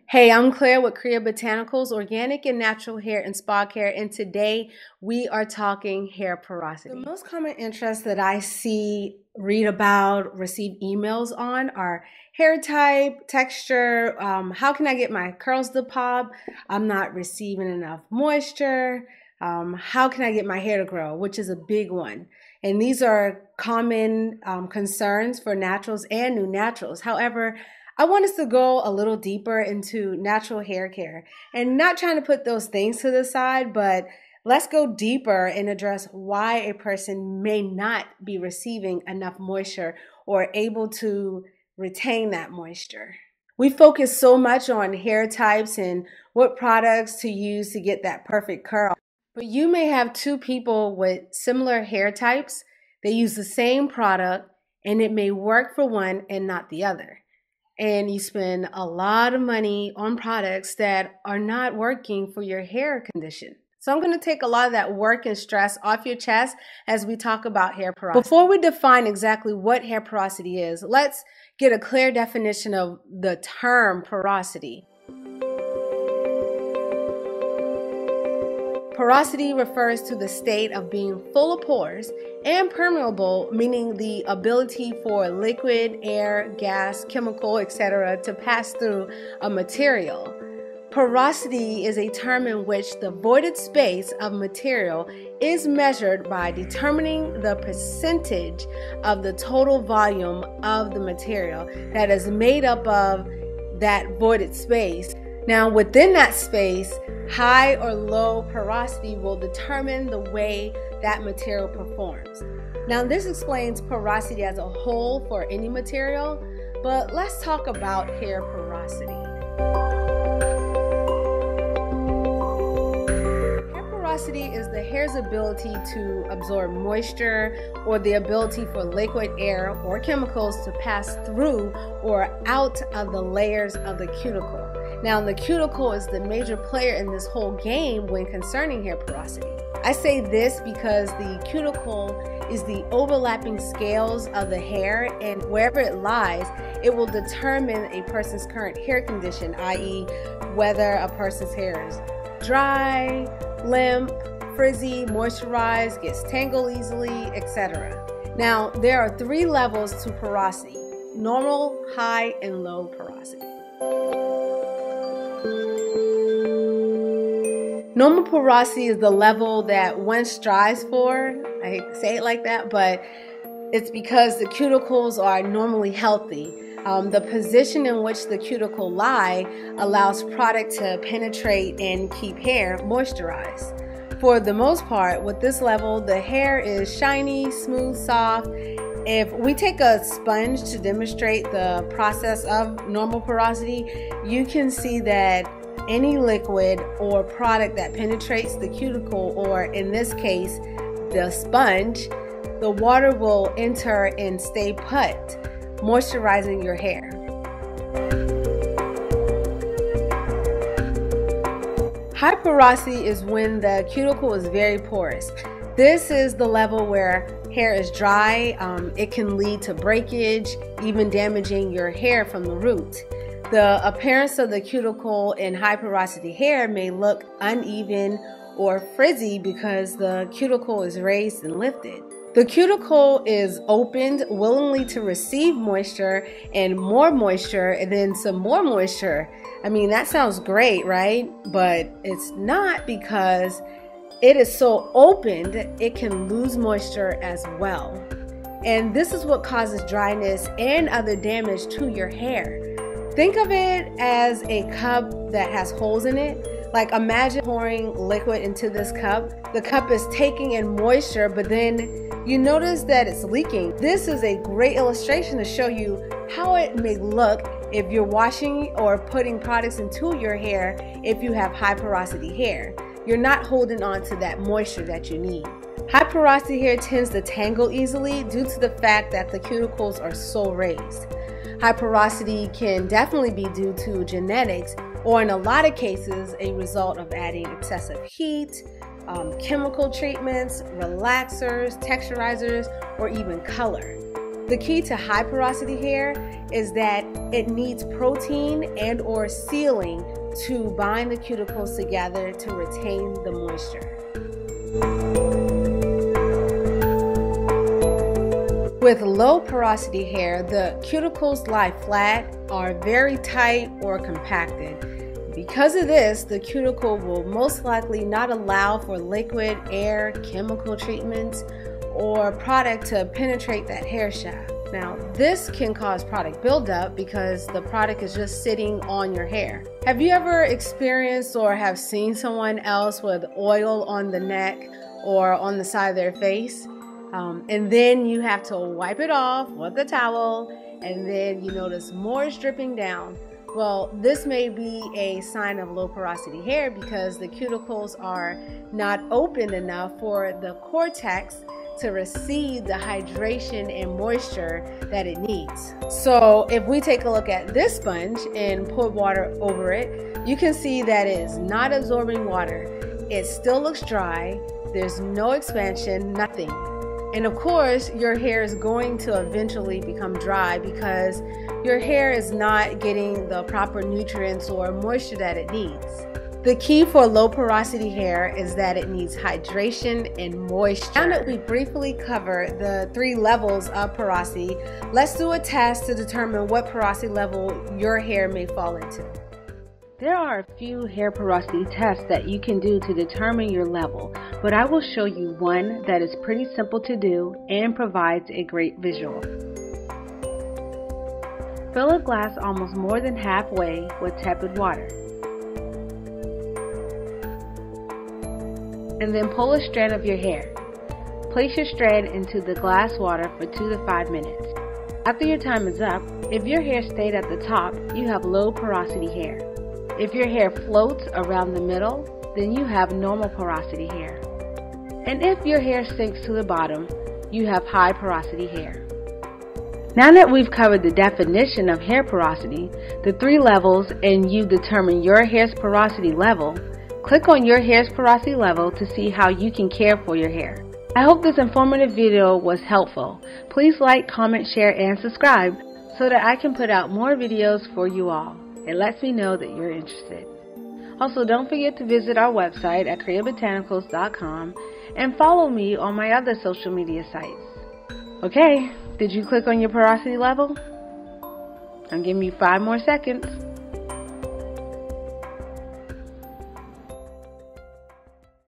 Hey, I'm Claire with Korea Botanicals, organic and natural hair and spa care, and today we are talking hair porosity. The most common interests that I see, read about, receive emails on are hair type, texture, how can I get my curls to pop, I'm not receiving enough moisture, how can I get my hair to grow, which is a big one. And these are common concerns for naturals and new naturals. However, I want us to go a little deeper into natural hair care and not trying to put those things to the side, but let's go deeper and address why a person may not be receiving enough moisture or able to retain that moisture. We focus so much on hair types and what products to use to get that perfect curl. But you may have two people with similar hair types. They use the same product and it may work for one and not the other. And you spend a lot of money on products that are not working for your hair condition. So I'm going to take a lot of that work and stress off your chest as we talk about hair porosity. Before we define exactly what hair porosity is, let's get a clear definition of the term porosity. Porosity refers to the state of being full of pores and permeable, meaning the ability for liquid, air, gas, chemical, etc. to pass through a material. Porosity is a term in which the voided space of material is measured by determining the percentage of the total volume of the material that is made up of that voided space. Now, within that space, high or low porosity will determine the way that material performs. Now, this explains porosity as a whole for any material, but let's talk about hair porosity. Hair porosity is the hair's ability to absorb moisture or the ability for liquid, air, or chemicals to pass through or out of the layers of the cuticle. Now, the cuticle is the major player in this whole game when concerning hair porosity. I say this because the cuticle is the overlapping scales of the hair, and wherever it lies, it will determine a person's current hair condition, i.e. whether a person's hair is dry, limp, frizzy, moisturized, gets tangled easily, etc. Now, there are three levels to porosity: normal, high, and low porosity. Normal porosity is the level that one strives for. I hate to say it like that, but it's because the cuticles are normally healthy. The position in which the cuticle lie allows product to penetrate and keep hair moisturized. For the most part, with this level, the hair is shiny, smooth, soft. If we take a sponge to demonstrate the process of normal porosity, you can see that any liquid or product that penetrates the cuticle, or in this case, the sponge, the water will enter and stay put, moisturizing your hair. High porosity is when the cuticle is very porous. This is the level where hair is dry. It can lead to breakage, even damaging your hair from the root. The appearance of the cuticle in high porosity hair may look uneven or frizzy because the cuticle is raised and lifted. The cuticle is opened willingly to receive moisture and then some more moisture. I mean, that sounds great, right? But it's not, because it is so opened, it can lose moisture as well. And this is what causes dryness and other damage to your hair. Think of it as a cup that has holes in it. Like, imagine pouring liquid into this cup. The cup is taking in moisture, but then you notice that it's leaking. This is a great illustration to show you how it may look if you're washing or putting products into your hair if you have high porosity hair. You're not holding on to that moisture that you need. High porosity hair tends to tangle easily due to the fact that the cuticles are so raised. High porosity can definitely be due to genetics, or in a lot of cases, a result of adding excessive heat, chemical treatments, relaxers, texturizers, or even color. The key to high porosity hair is that it needs protein and or sealing to bind the cuticles together to retain the moisture. With low porosity hair, the cuticles lie flat, are very tight or compacted. Because of this, the cuticle will most likely not allow for liquid, air, chemical treatments, or product to penetrate that hair shaft. Now, this can cause product buildup because the product is just sitting on your hair. Have you ever experienced or have seen someone else with oil on the neck or on the side of their face? And then you have to wipe it off with a towel, and then you notice more is dripping down. Well, this may be a sign of low porosity hair because the cuticles are not open enough for the cortex to receive the hydration and moisture that it needs. So if we take a look at this sponge and put water over it, you can see that it is not absorbing water. It still looks dry. There's no expansion, nothing. And of course, your hair is going to eventually become dry because your hair is not getting the proper nutrients or moisture that it needs. The key for low porosity hair is that it needs hydration and moisture. Now that we briefly covered the 3 levels of porosity, let's do a test to determine what porosity level your hair may fall into. There are a few hair porosity tests that you can do to determine your level, but I will show you one that is pretty simple to do and provides a great visual. Fill a glass almost more than halfway with tepid water. And then pull a strand of your hair. Place your strand into the glass water for 2 to 5 minutes. After your time is up, if your hair stayed at the top, you have low porosity hair. If your hair floats around the middle, then you have normal porosity hair. And if your hair sinks to the bottom, you have high porosity hair. Now that we've covered the definition of hair porosity, the 3 levels, and you determine your hair's porosity level, click on your hair's porosity level to see how you can care for your hair. I hope this informative video was helpful. Please like, comment, share, and subscribe so that I can put out more videos for you all. It lets me know that you're interested. Also, don't forget to visit our website at creativebotanicals.com and follow me on my other social media sites. Okay, did you click on your porosity level? I'm giving you 5 more seconds.